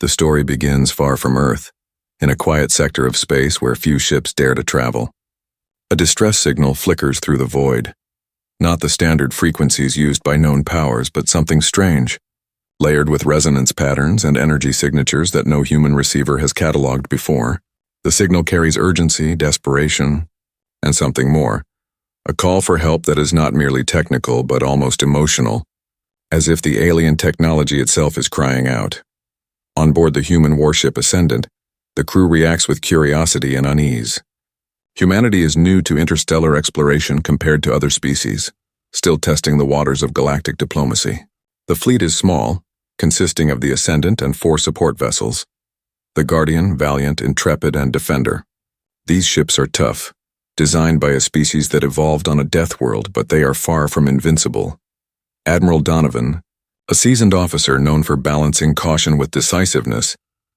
The story begins far from Earth, in a quiet sector of space where few ships dare to travel. A distress signal flickers through the void. Not the standard frequencies used by known powers, but something strange, layered with resonance patterns and energy signatures that no human receiver has cataloged before. The signal carries urgency, desperation, and something more. A call for help that is not merely technical, but almost emotional, as if the alien technology itself is crying out. On board the human warship Ascendant, the crew reacts with curiosity and unease. Humanity is new to interstellar exploration compared to other species, still testing the waters of galactic diplomacy. The fleet is small, consisting of the Ascendant and 4 support vessels: the Guardian, Valiant, Intrepid, and Defender. These ships are tough, designed by a species that evolved on a death world, but they are far from invincible. Admiral Donovan, a seasoned officer known for balancing caution with decisiveness,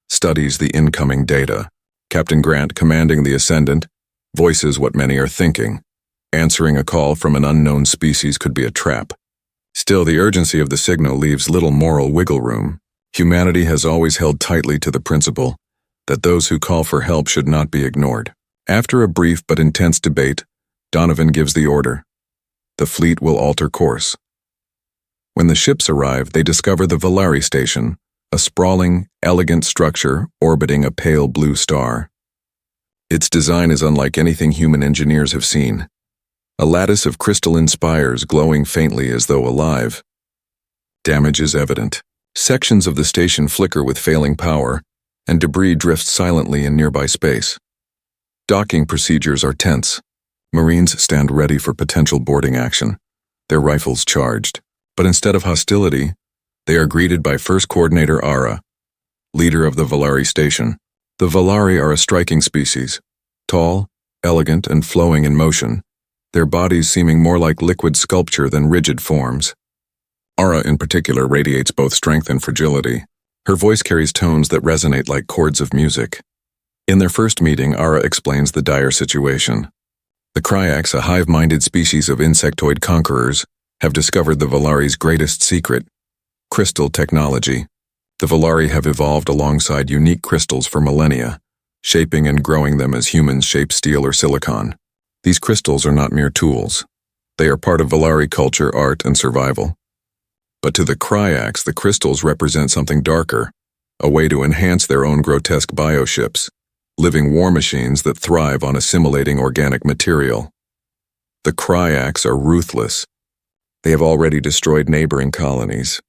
studies the incoming data. Captain Grant, commanding the Ascendant, voices what many are thinking. Answering a call from an unknown species could be a trap. Still, the urgency of the signal leaves little moral wiggle room. Humanity has always held tightly to the principle that those who call for help should not be ignored. After a brief but intense debate, Donovan gives the order. The fleet will alter course. When the ships arrive, they discover the Valari station, a sprawling, elegant structure orbiting a pale blue star. Its design is unlike anything human engineers have seen. A lattice of crystalline spires glowing faintly as though alive. Damage is evident. Sections of the station flicker with failing power, and debris drifts silently in nearby space. Docking procedures are tense. Marines stand ready for potential boarding action, their rifles charged. But instead of hostility, they are greeted by First Coordinator Ara, leader of the Valari station. The Valari are a striking species, tall, elegant, and flowing in motion, their bodies seeming more like liquid sculpture than rigid forms. Ara in particular radiates both strength and fragility. Her voice carries tones that resonate like chords of music. In their first meeting, Ara explains the dire situation. The Kryax, a hive-minded species of insectoid conquerors, have discovered the Valari's greatest secret: crystal technology. The Valari have evolved alongside unique crystals for millennia, shaping and growing them as humans shape steel or silicon. These crystals are not mere tools. They are part of Valari culture, art, and survival. But to the Kryax, the crystals represent something darker, a way to enhance their own grotesque bioships, living war machines that thrive on assimilating organic material. The Kryax are ruthless. They have already destroyed neighboring colonies.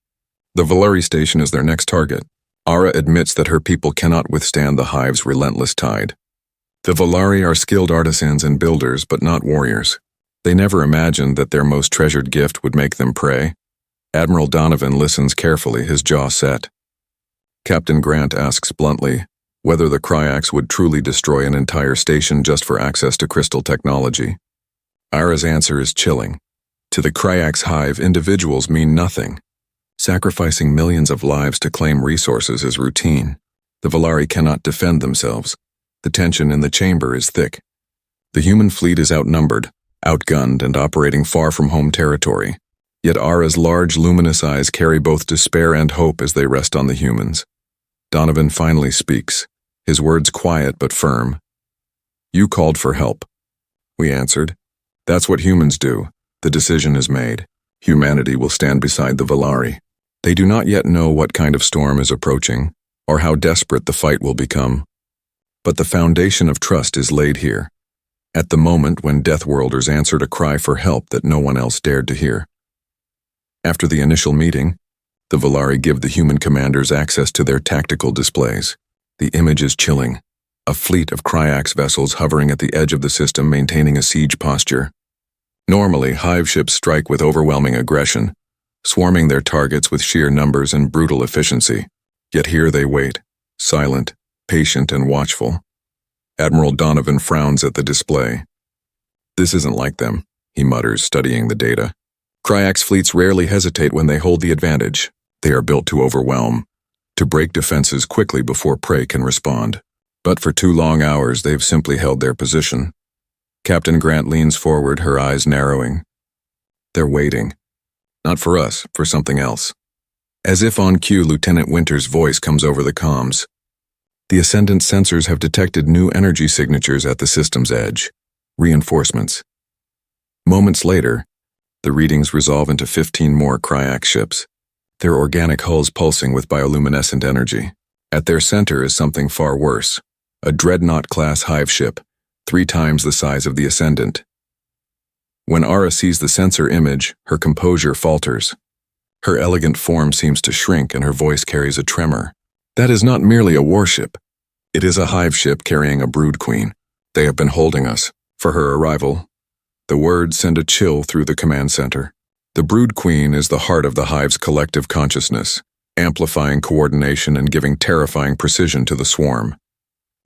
The Valari station is their next target. Ara admits that her people cannot withstand the hive's relentless tide. The Valari are skilled artisans and builders, but not warriors. They never imagined that their most treasured gift would make them prey. Admiral Donovan listens carefully, his jaw set. Captain Grant asks bluntly whether the Kryax would truly destroy an entire station just for access to crystal technology. Ara's answer is chilling. To the Kryax hive, individuals mean nothing. Sacrificing millions of lives to claim resources is routine. The Valari cannot defend themselves. The tension in the chamber is thick. The human fleet is outnumbered, outgunned, and operating far from home territory. Yet Ara's large, luminous eyes carry both despair and hope as they rest on the humans. Donovan finally speaks, his words quiet but firm. "You called for help," we answered. "That's what humans do. The decision is made. Humanity will stand beside the Valari. They do not yet know what kind of storm is approaching, or how desperate the fight will become. But the foundation of trust is laid here, at the moment when Deathworlders answered a cry for help that no one else dared to hear." After the initial meeting, the Valari give the human commanders access to their tactical displays. The image is chilling. A fleet of Kryax vessels hovering at the edge of the system, maintaining a siege posture. Normally, hive ships strike with overwhelming aggression, swarming their targets with sheer numbers and brutal efficiency. Yet here they wait, silent, patient, and watchful. Admiral Donovan frowns at the display. "This isn't like them," he mutters, studying the data. Kryax fleets rarely hesitate when they hold the advantage. They are built to overwhelm, to break defenses quickly before prey can respond. But for 2 long hours, they've simply held their position. Captain Grant leans forward, her eyes narrowing. They're waiting. Not for us, for something else. As if on cue, Lieutenant Winter's voice comes over the comms. The Ascendant sensors have detected new energy signatures at the system's edge. Reinforcements. Moments later, the readings resolve into 15 more Cryax ships, their organic hulls pulsing with bioluminescent energy. At their center is something far worse, a Dreadnought-class hive ship, 3 times the size of the Ascendant. When Ara sees the sensor image, her composure falters. Her elegant form seems to shrink and her voice carries a tremor. That is not merely a warship. It is a hive ship carrying a brood queen. They have been holding us for her arrival. The words send a chill through the command center. The brood queen is the heart of the hive's collective consciousness, amplifying coordination and giving terrifying precision to the swarm.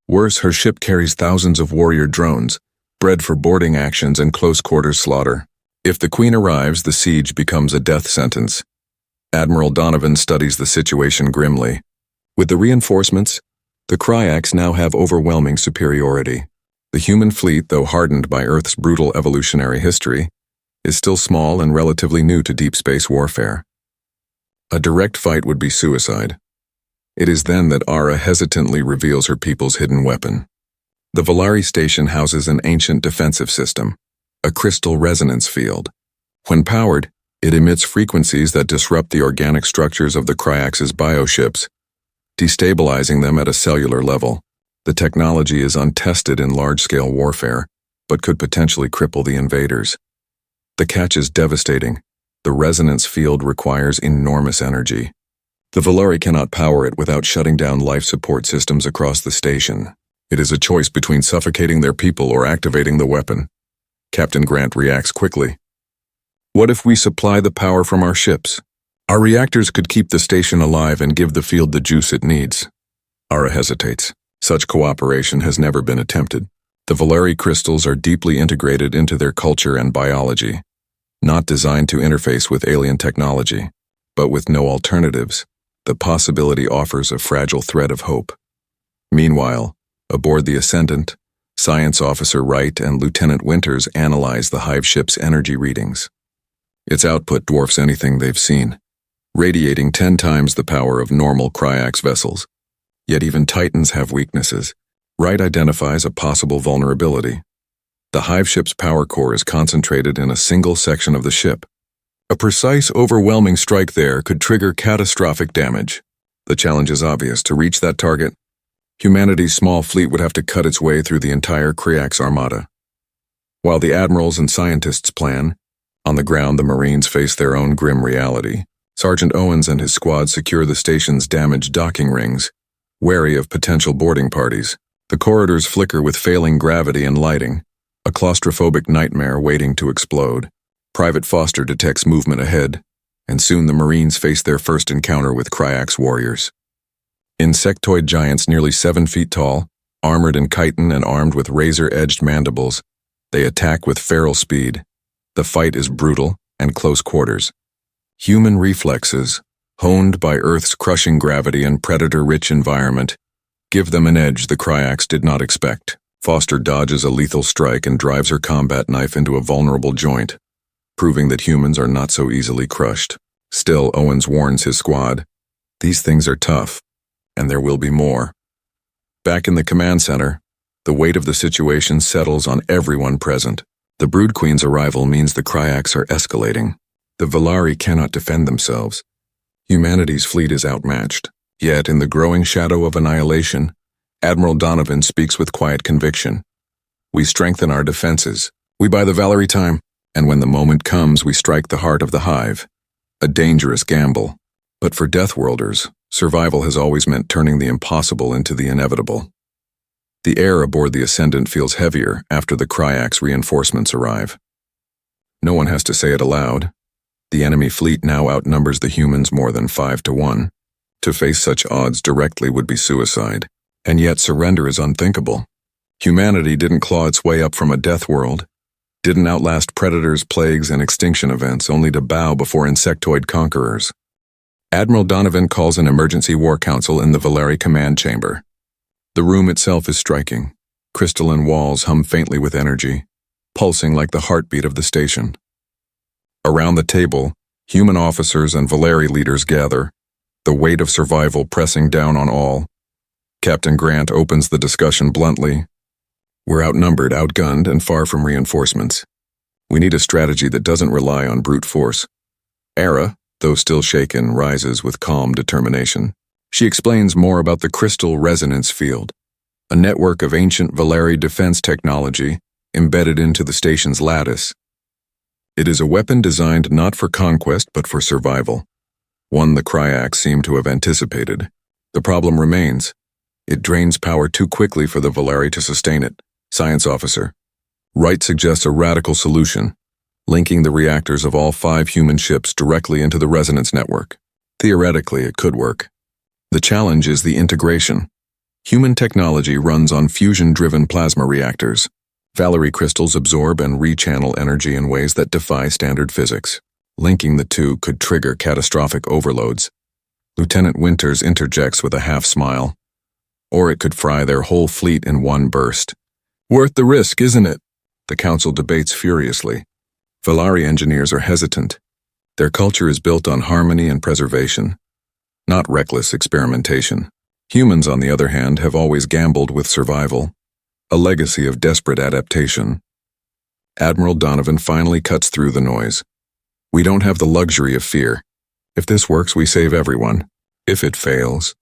Worse, her ship carries thousands of warrior drones, bred for boarding actions and close-quarters slaughter. If the queen arrives, the siege becomes a death sentence. Admiral Donovan studies the situation grimly. With the reinforcements, the Cryax now have overwhelming superiority. The human fleet, though hardened by Earth's brutal evolutionary history, is still small and relatively new to deep space warfare. A direct fight would be suicide. It is then that Ara hesitantly reveals her people's hidden weapon. The Valari station houses an ancient defensive system, a crystal resonance field. When powered, it emits frequencies that disrupt the organic structures of the Cryax's bioships, destabilizing them at a cellular level. The technology is untested in large-scale warfare, but could potentially cripple the invaders. The catch is devastating. The resonance field requires enormous energy. The Valari cannot power it without shutting down life support systems across the station. It is a choice between suffocating their people or activating the weapon. Captain Grant reacts quickly. What if we supply the power from our ships? Our reactors could keep the station alive and give the field the juice it needs. Ara hesitates. Such cooperation has never been attempted. The Valari crystals are deeply integrated into their culture and biology, not designed to interface with alien technology. But with no alternatives, the possibility offers a fragile thread of hope. Meanwhile, aboard the Ascendant, Science Officer Wright and Lieutenant Winters analyze the hive ship's energy readings. Its output dwarfs anything they've seen, radiating 10 times the power of normal Cryax vessels. Yet even Titans have weaknesses. Wright identifies a possible vulnerability. The hive ship's power core is concentrated in a single section of the ship. A precise, overwhelming strike there could trigger catastrophic damage. The challenge is obvious. To reach that target, humanity's small fleet would have to cut its way through the entire Cryax armada. While the admirals and scientists plan, on the ground the Marines face their own grim reality. Sergeant Owens and his squad secure the station's damaged docking rings, wary of potential boarding parties. The corridors flicker with failing gravity and lighting, a claustrophobic nightmare waiting to explode. Private Foster detects movement ahead, and soon the Marines face their first encounter with Cryax warriors. Insectoid giants nearly 7 feet tall, armored in chitin and armed with razor-edged mandibles, they attack with feral speed. The fight is brutal and close quarters. Human reflexes, honed by Earth's crushing gravity and predator-rich environment, give them an edge the Cryax did not expect. Foster dodges a lethal strike and drives her combat knife into a vulnerable joint, proving that humans are not so easily crushed. Still, Owens warns his squad, "These things are tough, and there will be more." Back in the command center, the weight of the situation settles on everyone present. The Brood Queen's arrival means the Cryax are escalating. The Valari cannot defend themselves. Humanity's fleet is outmatched. Yet, in the growing shadow of annihilation, Admiral Donovan speaks with quiet conviction. "We strengthen our defenses. We buy the Valari time, and when the moment comes, we strike the heart of the hive." A dangerous gamble. But for Deathworlders, survival has always meant turning the impossible into the inevitable. The air aboard the Ascendant feels heavier after the Cryax reinforcements arrive. No one has to say it aloud. The enemy fleet now outnumbers the humans more than 5 to 1. To face such odds directly would be suicide. And yet surrender is unthinkable. Humanity didn't claw its way up from a death world, didn't outlast predators, plagues, and extinction events only to bow before insectoid conquerors. Admiral Donovan calls an emergency war council in the Valari command chamber. The room itself is striking. Crystalline walls hum faintly with energy, pulsing like the heartbeat of the station. Around the table, human officers and Valari leaders gather, the weight of survival pressing down on all. Captain Grant opens the discussion bluntly. We're outnumbered, outgunned, and far from reinforcements. We need a strategy that doesn't rely on brute force. Era, though still shaken, rises with calm determination. She explains more about the crystal resonance field, a network of ancient Valeri defense technology embedded into the station's lattice. It is a weapon designed not for conquest but for survival, one the Kryax seem to have anticipated. The problem remains. It drains power too quickly for the Valeri to sustain it. Science officer. Wright suggests a radical solution, linking the reactors of all 5 human ships directly into the resonance network. Theoretically, it could work. The challenge is the integration. Human technology runs on fusion-driven plasma reactors. Valeri crystals absorb and rechannel energy in ways that defy standard physics. Linking the two could trigger catastrophic overloads. Lieutenant Winters interjects with a half-smile. Or it could fry their whole fleet in one burst. Worth the risk, isn't it? The council debates furiously. Valeri engineers are hesitant. Their culture is built on harmony and preservation, not reckless experimentation. Humans, on the other hand, have always gambled with survival, a legacy of desperate adaptation. Admiral Donovan finally cuts through the noise. We don't have the luxury of fear. If this works, we save everyone. If it fails,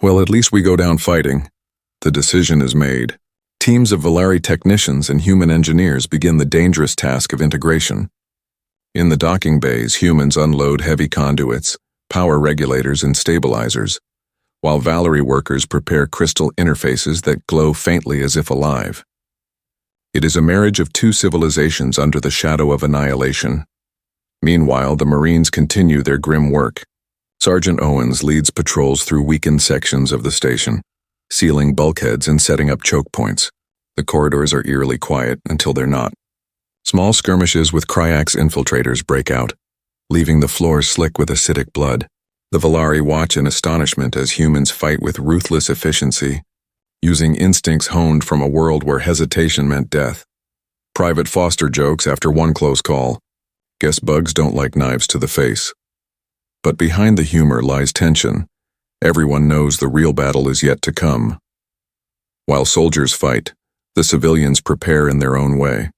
well, at least we go down fighting. The decision is made. Teams of Valeri technicians and human engineers begin the dangerous task of integration. In the docking bays, humans unload heavy conduits, power regulators, and stabilizers, while Valeri workers prepare crystal interfaces that glow faintly as if alive. It is a marriage of 2 civilizations under the shadow of annihilation. Meanwhile, the Marines continue their grim work. Sergeant Owens leads patrols through weakened sections of the station, sealing bulkheads and setting up choke points. The corridors are eerily quiet until they're not. Small skirmishes with Kryax infiltrators break out, leaving the floors slick with acidic blood. The Valeri watch in astonishment as humans fight with ruthless efficiency, using instincts honed from a world where hesitation meant death. Private Foster jokes after one close call. Guess bugs don't like knives to the face. But behind the humor lies tension. Everyone knows the real battle is yet to come. While soldiers fight, the civilians prepare in their own way.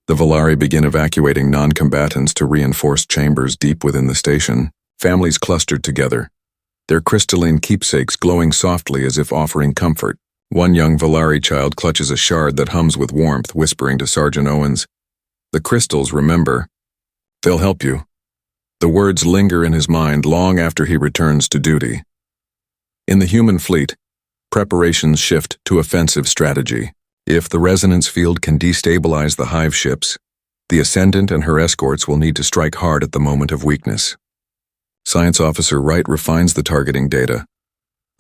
The Valeri begin evacuating non-combatants to reinforced chambers deep within the station. Families clustered together, their crystalline keepsakes glowing softly as if offering comfort. One young Valeri child clutches a shard that hums with warmth, whispering to Sergeant Owens, "The crystals, remember. They'll help you." The words linger in his mind long after he returns to duty. In the human fleet, preparations shift to offensive strategy. If the resonance field can destabilize the hive ships, the Ascendant and her escorts will need to strike hard at the moment of weakness. Science Officer Wright refines the targeting data,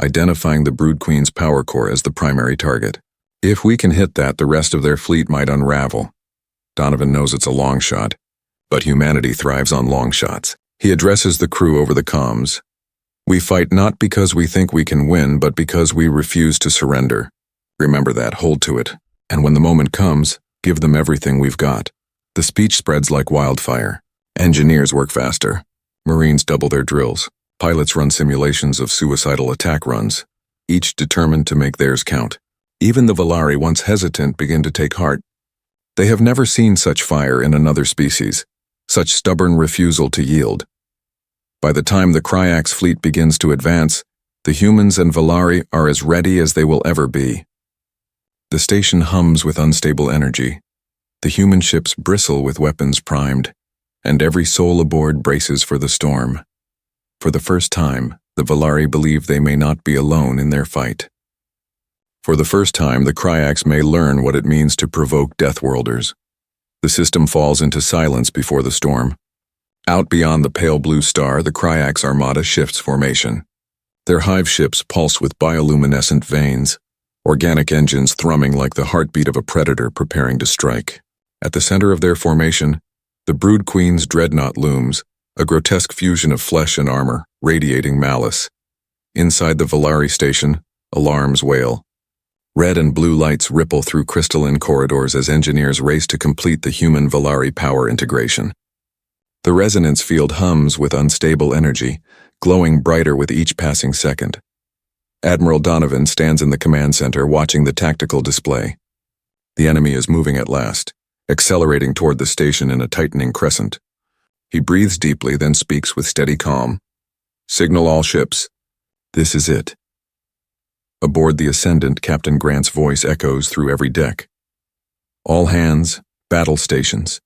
identifying the Brood Queen's power core as the primary target. If we can hit that, the rest of their fleet might unravel. Donovan knows it's a long shot, but humanity thrives on long shots. He addresses the crew over the comms. We fight not because we think we can win, but because we refuse to surrender. Remember that, hold to it. And when the moment comes, give them everything we've got. The speech spreads like wildfire. Engineers work faster. Marines double their drills. Pilots run simulations of suicidal attack runs, each determined to make theirs count. Even the Valeri, once hesitant, begin to take heart. They have never seen such fire in another species, such stubborn refusal to yield. By the time the Kryax fleet begins to advance, the humans and Valeri are as ready as they will ever be. The station hums with unstable energy. The human ships bristle with weapons primed, and every soul aboard braces for the storm. For the first time, the Valeri believe they may not be alone in their fight. For the first time, the Kryax may learn what it means to provoke Deathworlders. The system falls into silence before the storm. Out beyond the pale blue star, the Kryax armada shifts formation. Their hive ships pulse with bioluminescent veins, organic engines thrumming like the heartbeat of a predator preparing to strike. At the center of their formation, the Brood Queen's dreadnought looms, a grotesque fusion of flesh and armor, radiating malice. Inside the Valeri station, alarms wail. Red and blue lights ripple through crystalline corridors as engineers race to complete the human Valeri power integration. The resonance field hums with unstable energy, glowing brighter with each passing second. Admiral Donovan stands in the command center watching the tactical display. The enemy is moving at last, accelerating toward the station in a tightening crescent. He breathes deeply, then speaks with steady calm. "Signal all ships. This is it." Aboard the Ascendant, Captain Grant's voice echoes through every deck. "All hands, battle stations.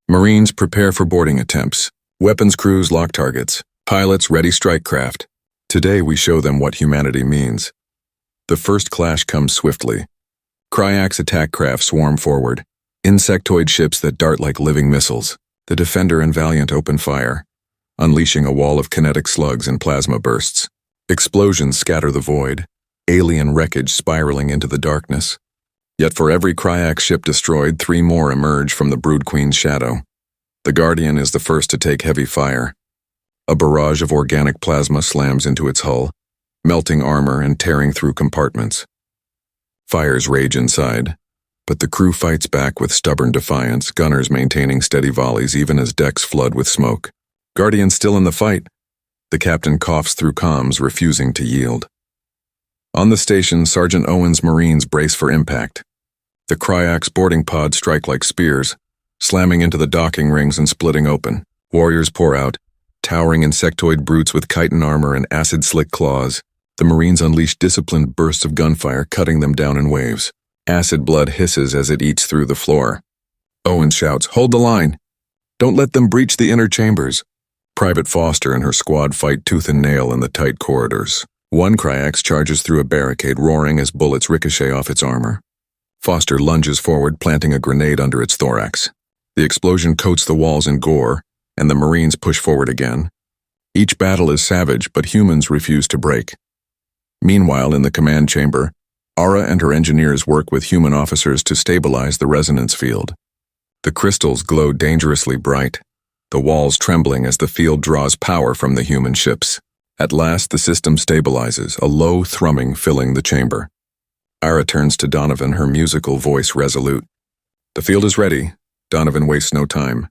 Marines prepare for boarding attempts. Weapons crews lock targets. Pilots ready strike craft. Today we show them what humanity means." The first clash comes swiftly. Kryax attack craft swarm forward, insectoid ships that dart like living missiles. The Defender and Valiant open fire, unleashing a wall of kinetic slugs and plasma bursts. Explosions scatter the void, alien wreckage spiraling into the darkness. Yet for every Kryax ship destroyed, 3 more emerge from the Brood Queen's shadow. The Guardian is the first to take heavy fire. A barrage of organic plasma slams into its hull, melting armor and tearing through compartments. Fires rage inside, but the crew fights back with stubborn defiance, gunners maintaining steady volleys even as decks flood with smoke. Guardian still in the fight. The captain coughs through comms, refusing to yield. On the station, Sergeant Owen's Marines brace for impact. The Kryax boarding pods strike like spears, slamming into the docking rings and splitting open. Warriors pour out, towering insectoid brutes with chitin armor and acid-slick claws. The Marines unleash disciplined bursts of gunfire, cutting them down in waves. Acid blood hisses as it eats through the floor. Owen shouts, "Hold the line! Don't let them breach the inner chambers." Private Foster and her squad fight tooth and nail in the tight corridors. One Kryax charges through a barricade, roaring as bullets ricochet off its armor. Foster lunges forward, planting a grenade under its thorax. The explosion coats the walls in gore, and the Marines push forward again. Each battle is savage, but humans refuse to break. Meanwhile, in the command chamber, Ara and her engineers work with human officers to stabilize the resonance field. The crystals glow dangerously bright, the walls trembling as the field draws power from the human ships. At last, the system stabilizes, a low thrumming filling the chamber. Ara turns to Donovan, her musical voice resolute. "The field is ready." Donovan wastes no time.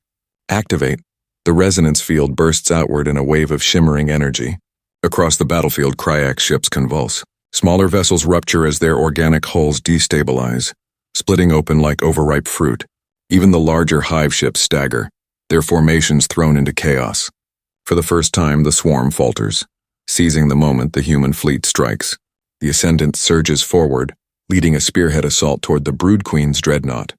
"Activate." The resonance field bursts outward in a wave of shimmering energy. Across the battlefield, Kryax ships convulse. Smaller vessels rupture as their organic hulls destabilize, splitting open like overripe fruit. Even the larger hive ships stagger, their formations thrown into chaos. For the first time, the swarm falters, seizing the moment the human fleet strikes. The Ascendant surges forward, leading a spearhead assault toward the Brood Queen's dreadnought.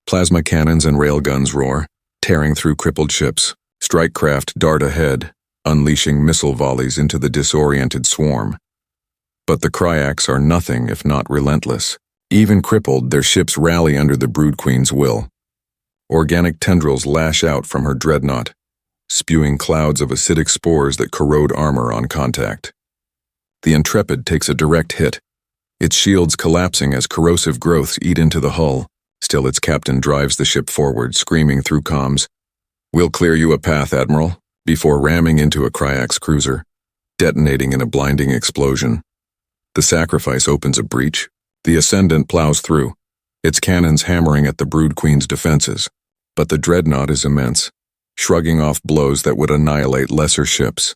Plasma cannons and railguns roar, tearing through crippled ships. Strike craft dart ahead, unleashing missile volleys into the disoriented swarm. But the Kryax are nothing if not relentless. Even crippled, their ships rally under the Brood Queen's will. Organic tendrils lash out from her dreadnought, spewing clouds of acidic spores that corrode armor on contact. The Intrepid takes a direct hit, its shields collapsing as corrosive growths eat into the hull. Still, its captain drives the ship forward, screaming through comms, "We'll clear you a path, Admiral," before ramming into a Kryax cruiser, detonating in a blinding explosion. The Sacrifice opens a breach. The Ascendant plows through, its cannons hammering at the Brood Queen's defenses. But the dreadnought is immense, shrugging off blows that would annihilate lesser ships.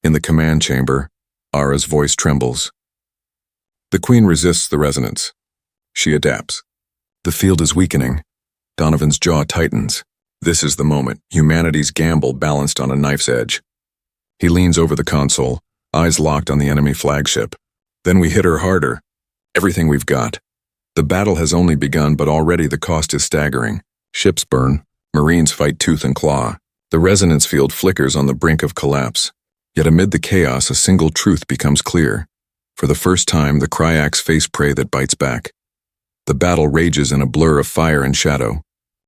In the command chamber, Ara's voice trembles. The Queen resists the resonance. She adapts. The field is weakening. Donovan's jaw tightens. This is the moment, humanity's gamble balanced on a knife's edge. He leans over the console, eyes locked on the enemy flagship. "Then we hit her harder. Everything we've got." The battle has only begun, but already the cost is staggering. Ships burn, Marines fight tooth and claw. The resonance field flickers on the brink of collapse. Yet amid the chaos, a single truth becomes clear. For the first time, the Kryax face prey that bites back. The battle rages in a blur of fire and shadow.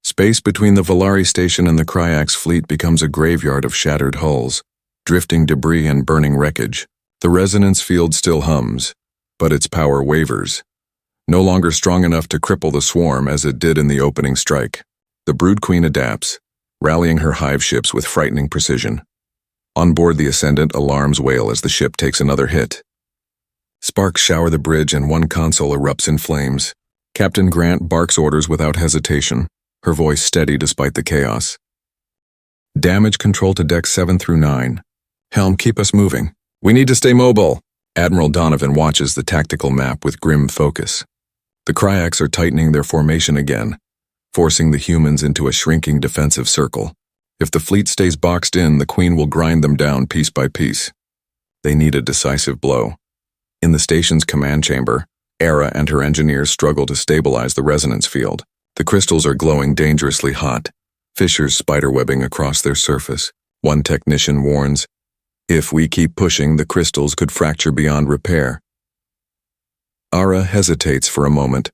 Space between the Valari station and the Kryax fleet becomes a graveyard of shattered hulls, drifting debris and burning wreckage. The resonance field still hums, but its power wavers, no longer strong enough to cripple the swarm as it did in the opening strike. The Brood Queen adapts, rallying her hive ships with frightening precision. On board the Ascendant, alarms wail as the ship takes another hit. Sparks shower the bridge and one console erupts in flames. Captain Grant barks orders without hesitation, her voice steady despite the chaos. "Damage control to decks 7 through 9. Helm, keep us moving. We need to stay mobile. Admiral Donovan watches the tactical map with grim focus. The Kryaks are tightening their formation again, forcing the humans into a shrinking defensive circle. If the fleet stays boxed in, the Queen will grind them down piece by piece. They need a decisive blow. In the station's command chamber, Era and her engineers struggle to stabilize the resonance field. The crystals are glowing dangerously hot, fissures spiderwebbing across their surface. One technician warns, "If we keep pushing, the crystals could fracture beyond repair." Ara hesitates for a moment.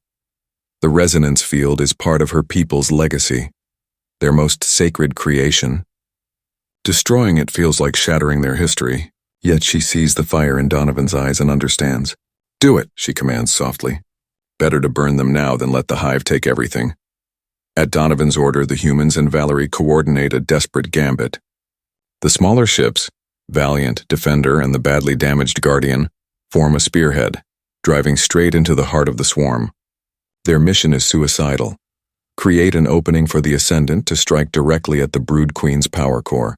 The resonance field is part of her people's legacy, their most sacred creation. Destroying it feels like shattering their history, yet she sees the fire in Donovan's eyes and understands. "Do it," she commands softly. Better to burn them now than let the hive take everything. At Donovan's order, the humans and Valerie coordinate a desperate gambit. The smaller ships, Valiant, Defender, and the badly damaged Guardian, form a spearhead, driving straight into the heart of the swarm. Their mission is suicidal. Create an opening for the Ascendant to strike directly at the Brood Queen's power core.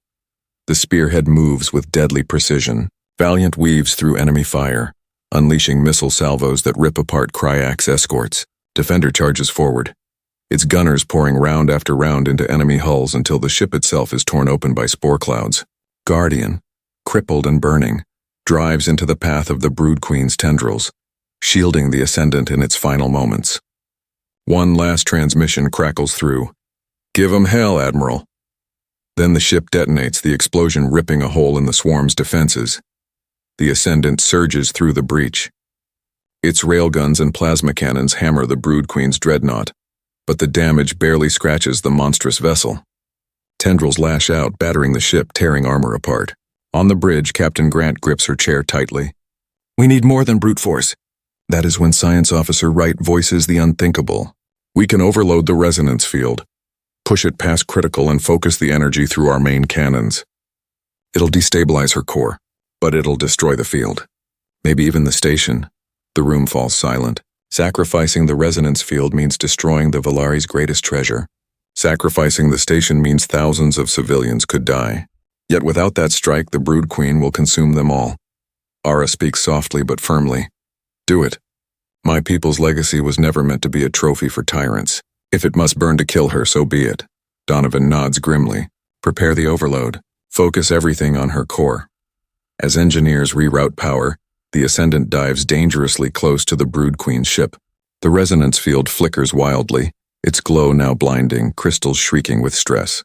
The spearhead moves with deadly precision. Valiant weaves through enemy fire, unleashing missile salvos that rip apart Kryak's escorts. Defender charges forward, its gunners pouring round after round into enemy hulls until the ship itself is torn open by spore clouds. Guardian, crippled and burning, drives into the path of the Brood Queen's tendrils, shielding the Ascendant in its final moments. One last transmission crackles through. "Give 'em hell, Admiral." Then the ship detonates, the explosion ripping a hole in the swarm's defenses. The Ascendant surges through the breach. Its railguns and plasma cannons hammer the Brood Queen's dreadnought, but the damage barely scratches the monstrous vessel. Tendrils lash out, battering the ship, tearing armor apart. On the bridge, Captain Grant grips her chair tightly. "We need more than brute force." That is when Science Officer Wright voices the unthinkable. "We can overload the resonance field, push it past critical, and focus the energy through our main cannons. It'll destabilize her core, but it'll destroy the field. Maybe even the station." The room falls silent. Sacrificing the resonance field means destroying the Valari's greatest treasure. Sacrificing the station means thousands of civilians could die. Yet without that strike, the Brood Queen will consume them all. Ara speaks softly but firmly. "Do it. My people's legacy was never meant to be a trophy for tyrants. If it must burn to kill her, so be it." Donovan nods grimly. "Prepare the overload. Focus everything on her core." As engineers reroute power, the Ascendant dives dangerously close to the Brood Queen's ship. The resonance field flickers wildly, its glow now blinding, crystals shrieking with stress.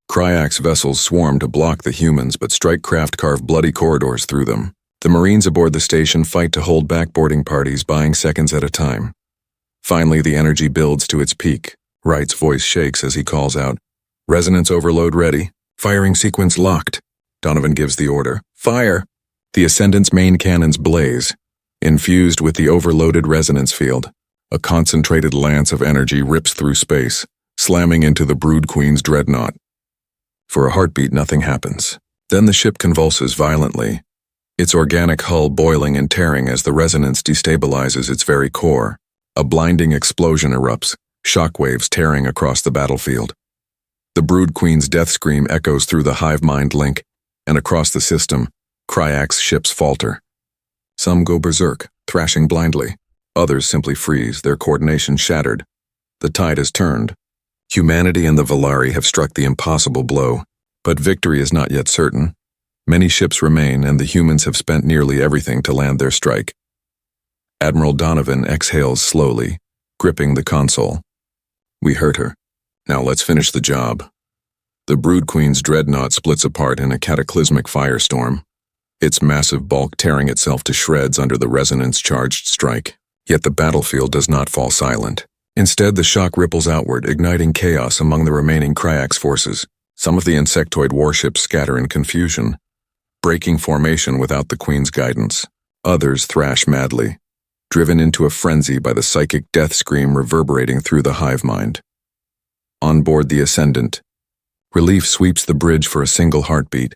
Kryak's vessels swarm to block the humans, but strike craft carve bloody corridors through them. The Marines aboard the station fight to hold back boarding parties, buying seconds at a time. Finally, the energy builds to its peak. Wright's voice shakes as he calls out, "Resonance overload ready. Firing sequence locked." Donovan gives the order, "Fire!" The Ascendant's main cannons blaze. Infused with the overloaded resonance field, a concentrated lance of energy rips through space, slamming into the Brood Queen's dreadnought. For a heartbeat, nothing happens. Then the ship convulses violently, its organic hull boiling and tearing as the resonance destabilizes its very core. A blinding explosion erupts, shockwaves tearing across the battlefield. The Brood Queen's death scream echoes through the hive mind link, and across the system, Kryak's ships falter. Some go berserk, thrashing blindly. Others simply freeze, their coordination shattered. The tide has turned. Humanity and the Valari have struck the impossible blow, but victory is not yet certain. Many ships remain, and the humans have spent nearly everything to land their strike. Admiral Donovan exhales slowly, gripping the console. "We hurt her. Now let's finish the job." The Brood Queen's dreadnought splits apart in a cataclysmic firestorm, its massive bulk tearing itself to shreds under the resonance-charged strike. Yet the battlefield does not fall silent. Instead, the shock ripples outward, igniting chaos among the remaining Kryak's forces. Some of the insectoid warships scatter in confusion, breaking formation without the Queen's guidance. Others thrash madly, driven into a frenzy by the psychic death scream reverberating through the hive mind. On board the Ascendant, relief sweeps the bridge for a single heartbeat,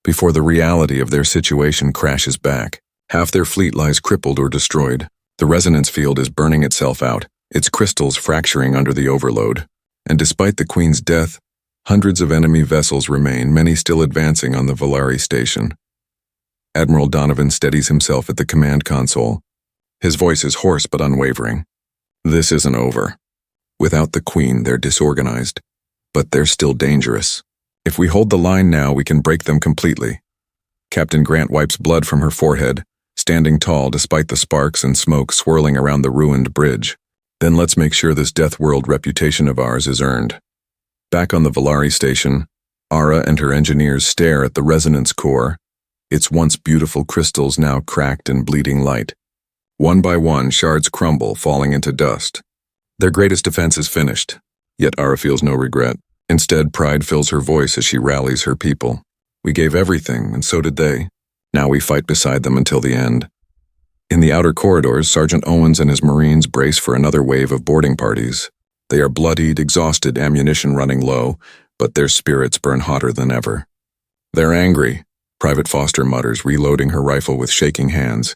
before the reality of their situation crashes back. Half their fleet lies crippled or destroyed. The resonance field is burning itself out, its crystals fracturing under the overload. And despite the Queen's death, Hundreds of enemy vessels remain, many still advancing on the Valari station. Admiral Donovan steadies himself at the command console. His voice is hoarse but unwavering. This isn't over. Without the Queen, they're disorganized, but they're still dangerous. If we hold the line now, we can break them completely. Captain Grant wipes blood from her forehead, standing tall despite the sparks and smoke swirling around the ruined bridge. Then let's make sure this Deathworld reputation of ours is earned. Back on the Valari station, Ara and her engineers stare at the resonance core, its once beautiful crystals now cracked and bleeding light. One by one, shards crumble, falling into dust. Their greatest defense is finished, yet Ara feels no regret. Instead, pride fills her voice as she rallies her people. We gave everything, and so did they. Now we fight beside them until the end. In the outer corridors, Sergeant Owens and his Marines brace for another wave of boarding parties. They are bloodied, exhausted, ammunition running low, but their spirits burn hotter than ever. They're angry, Private Foster mutters, reloading her rifle with shaking hands.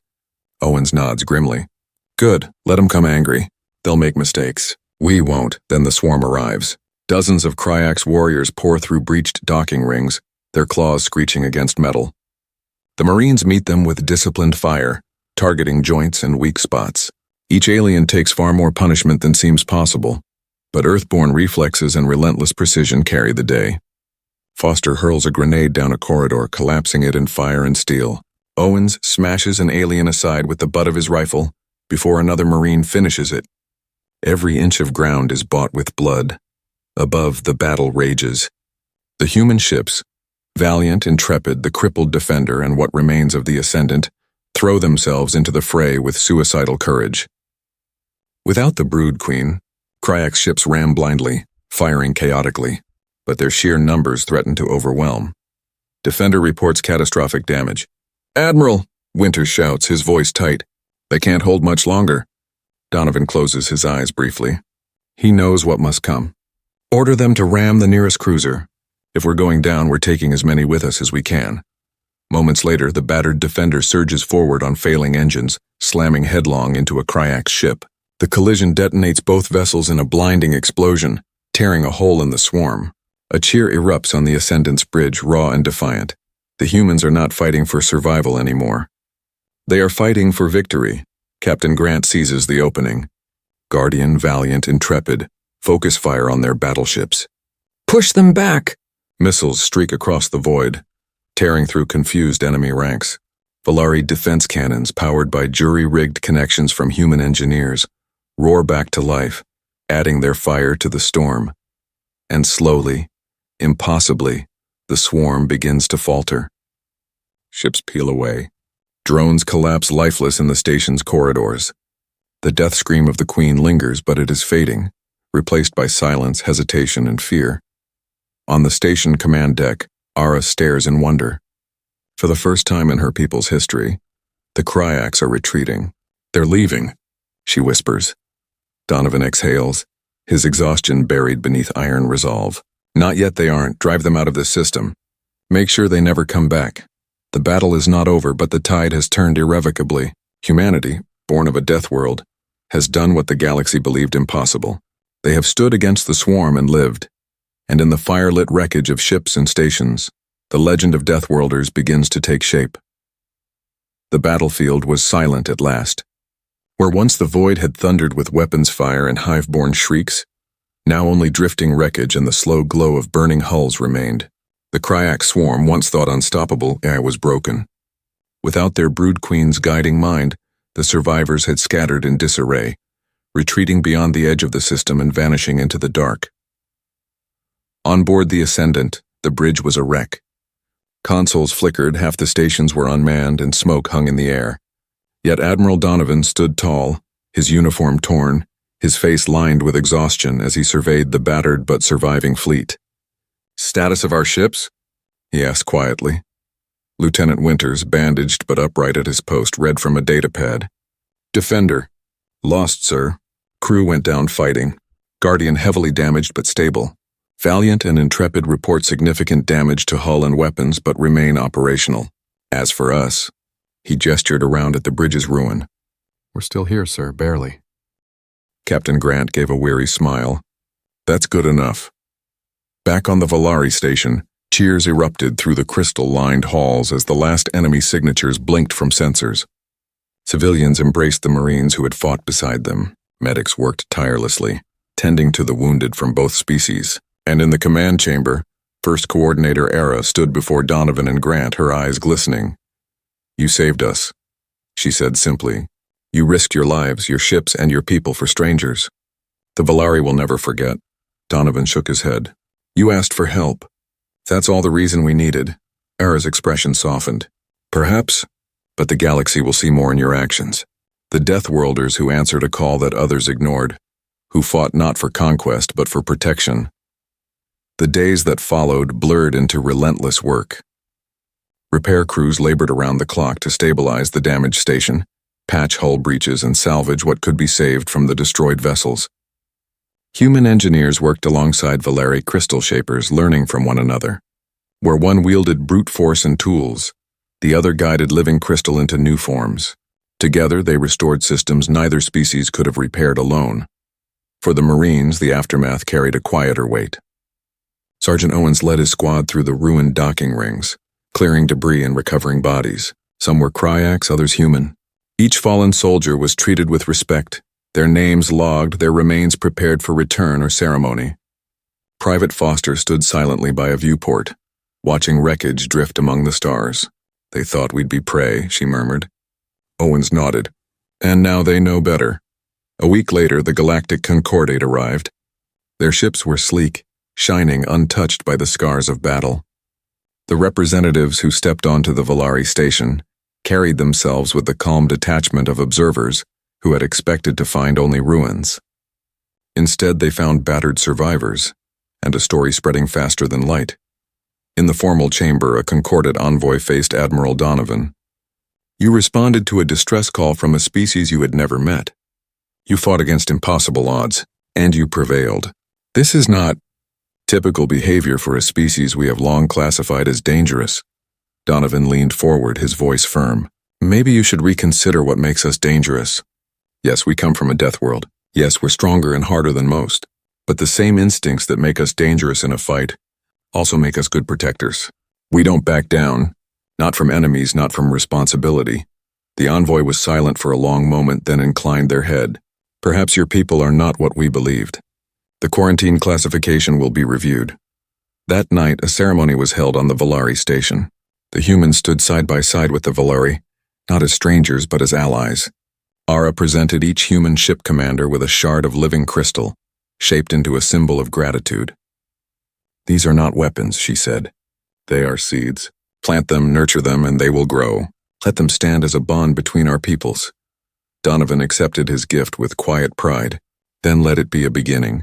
Owens nods grimly. Good, let 'em come angry. They'll make mistakes. We won't. Then the swarm arrives. Dozens of Kryax warriors pour through breached docking rings, their claws screeching against metal. The Marines meet them with disciplined fire, targeting joints and weak spots. Each alien takes far more punishment than seems possible, but Earthborn reflexes and relentless precision carry the day. Foster hurls a grenade down a corridor, collapsing it in fire and steel. Owens smashes an alien aside with the butt of his rifle before another Marine finishes it. Every inch of ground is bought with blood. Above, the battle rages. The human ships, Valiant, Intrepid, the crippled Defender, and what remains of the Ascendant, throw themselves into the fray with suicidal courage. Without the Brood Queen, Kryax ships ram blindly, firing chaotically, but their sheer numbers threaten to overwhelm. Defender reports catastrophic damage. Admiral, Winters shouts, his voice tight. They can't hold much longer. Donovan closes his eyes briefly. He knows what must come. Order them to ram the nearest cruiser. If we're going down, we're taking as many with us as we can. Moments later, the battered Defender surges forward on failing engines, slamming headlong into a Kryax ship. The collision detonates both vessels in a blinding explosion, tearing a hole in the swarm. A cheer erupts on the Ascendant's bridge, raw and defiant. The humans are not fighting for survival anymore. They are fighting for victory. Captain Grant seizes the opening. Guardian, Valiant, Intrepid focus fire on their battleships. Push them back! Missiles streak across the void, tearing through confused enemy ranks. Valari defense cannons, powered by jury-rigged connections from human engineers, roar back to life, adding their fire to the storm. And slowly, impossibly, the swarm begins to falter. Ships peel away. Drones collapse lifeless in the station's corridors. The death scream of the Queen lingers, but it is fading, replaced by silence, hesitation, and fear. On the station command deck, Ara stares in wonder. For the first time in her people's history, the Kryax are retreating. They're leaving, she whispers. Donovan exhales, his exhaustion buried beneath iron resolve. Not yet, they aren't. Drive them out of this system. Make sure they never come back. The battle is not over, but the tide has turned irrevocably. Humanity, born of a death world, has done what the galaxy believed impossible. They have stood against the swarm and lived. And in the fire-lit wreckage of ships and stations, the legend of Deathworlders begins to take shape. The battlefield was silent at last. Where once the void had thundered with weapons fire and hive-born shrieks, now only drifting wreckage and the slow glow of burning hulls remained. The Kryax swarm, once thought unstoppable, was broken. Without their Brood Queen's guiding mind, the survivors had scattered in disarray, retreating beyond the edge of the system and vanishing into the dark. On board the Ascendant, the bridge was a wreck. Consoles flickered, half the stations were unmanned, and smoke hung in the air. Yet Admiral Donovan stood tall, his uniform torn, his face lined with exhaustion as he surveyed the battered but surviving fleet. "Status of our ships?" he asked quietly. Lieutenant Winters, bandaged but upright at his post, read from a datapad. "Defender. Lost, sir. Crew went down fighting. Guardian heavily damaged but stable. Valiant and Intrepid report significant damage to hull and weapons but remain operational. As for us," he gestured around at the bridge's ruin. "We're still here, sir, barely." Captain Grant gave a weary smile. "That's good enough." Back on the Valari station, cheers erupted through the crystal-lined halls as the last enemy signatures blinked from sensors. Civilians embraced the Marines who had fought beside them. Medics worked tirelessly, tending to the wounded from both species. And in the command chamber, First Coordinator Era stood before Donovan and Grant, her eyes glistening. "You saved us," she said simply. "You risked your lives, your ships, and your people for strangers. The Valari will never forget." Donovan shook his head. "You asked for help. That's all the reason we needed." Era's expression softened. "Perhaps, but the galaxy will see more in your actions. The Deathworlders who answered a call that others ignored, who fought not for conquest but for protection." The days that followed blurred into relentless work. Repair crews labored around the clock to stabilize the damaged station, patch hull breaches, and salvage what could be saved from the destroyed vessels. Human engineers worked alongside Valari crystal shapers, learning from one another. Where one wielded brute force and tools, the other guided living crystal into new forms. Together, they restored systems neither species could have repaired alone. For the Marines, the aftermath carried a quieter weight. Sergeant Owens led his squad through the ruined docking rings, clearing debris and recovering bodies. Some were Kryaks, others human. Each fallen soldier was treated with respect, their names logged, their remains prepared for return or ceremony. Private Foster stood silently by a viewport, watching wreckage drift among the stars. "They thought we'd be prey," she murmured. Owens nodded. "And now they know better." A week later, the Galactic Concordate arrived. Their ships were sleek, shining untouched by the scars of battle. The representatives who stepped onto the Valari station carried themselves with the calm detachment of observers who had expected to find only ruins. Instead, they found battered survivors, and a story spreading faster than light. In the formal chamber, a Concordate envoy faced Admiral Donovan. "You responded to a distress call from a species you had never met. You fought against impossible odds, and you prevailed. This is not typical behavior for a species we have long classified as dangerous." Donovan leaned forward, his voice firm. "Maybe you should reconsider what makes us dangerous. Yes, we come from a death world. Yes, we're stronger and harder than most. But the same instincts that make us dangerous in a fight also make us good protectors. We don't back down, not from enemies, not from responsibility." The envoy was silent for a long moment, then inclined their head. "Perhaps your people are not what we believed. The quarantine classification will be reviewed." That night, a ceremony was held on the Valari station. The humans stood side by side with the Valari, not as strangers but as allies. Ara presented each human ship commander with a shard of living crystal, shaped into a symbol of gratitude. "These are not weapons," she said. "They are seeds. Plant them, nurture them, and they will grow. Let them stand as a bond between our peoples." Donovan accepted his gift with quiet pride, then let it be a beginning.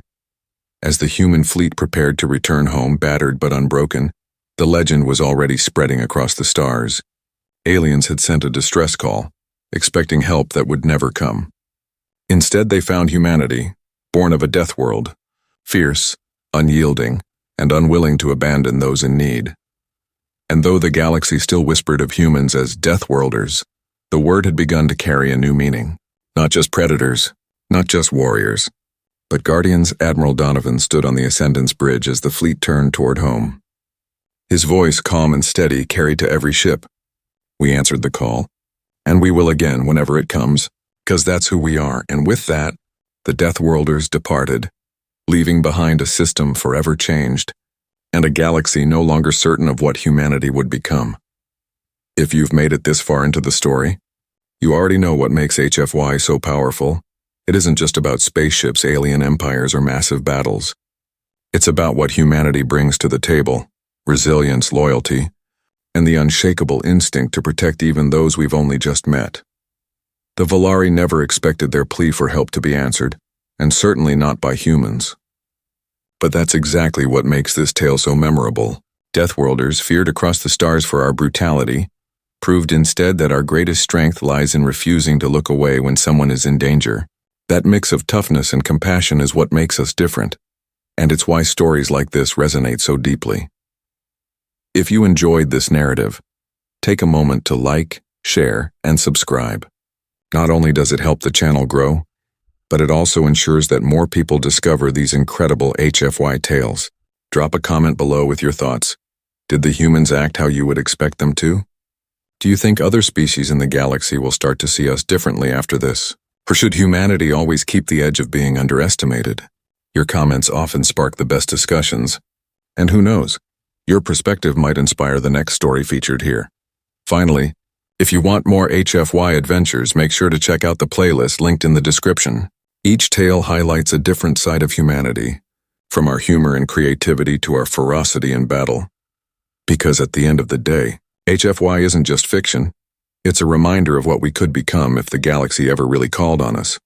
As the human fleet prepared to return home, battered but unbroken, the legend was already spreading across the stars. Aliens had sent a distress call, expecting help that would never come. Instead, they found humanity, born of a death world, fierce, unyielding, and unwilling to abandon those in need. And though the galaxy still whispered of humans as Deathworlders, the word had begun to carry a new meaning. Not just predators, not just warriors, but guardians. Admiral Donovan stood on the Ascendance Bridge as the fleet turned toward home. His voice, calm and steady, carried to every ship. "We answered the call, and we will again whenever it comes, 'cause that's who we are." And with that, the Deathworlders departed, leaving behind a system forever changed, and a galaxy no longer certain of what humanity would become. If you've made it this far into the story, you already know what makes HFY so powerful. It isn't just about spaceships, alien empires, or massive battles. It's about what humanity brings to the table: resilience, loyalty, and the unshakable instinct to protect even those we've only just met. The Valari never expected their plea for help to be answered, and certainly not by humans. But that's exactly what makes this tale so memorable. Deathworlders, feared across the stars for our brutality, proved instead that our greatest strength lies in refusing to look away when someone is in danger. That mix of toughness and compassion is what makes us different, and it's why stories like this resonate so deeply. If you enjoyed this narrative, take a moment to like, share, and subscribe. Not only does it help the channel grow, but it also ensures that more people discover these incredible HFY tales. Drop a comment below with your thoughts. Did the humans act how you would expect them to? Do you think other species in the galaxy will start to see us differently after this? Or should humanity always keep the edge of being underestimated? Your comments often spark the best discussions. And who knows, your perspective might inspire the next story featured here. Finally, if you want more HFY adventures, make sure to check out the playlist linked in the description. Each tale highlights a different side of humanity, from our humor and creativity to our ferocity in battle. Because at the end of the day, HFY isn't just fiction, it's a reminder of what we could become if the galaxy ever really called on us.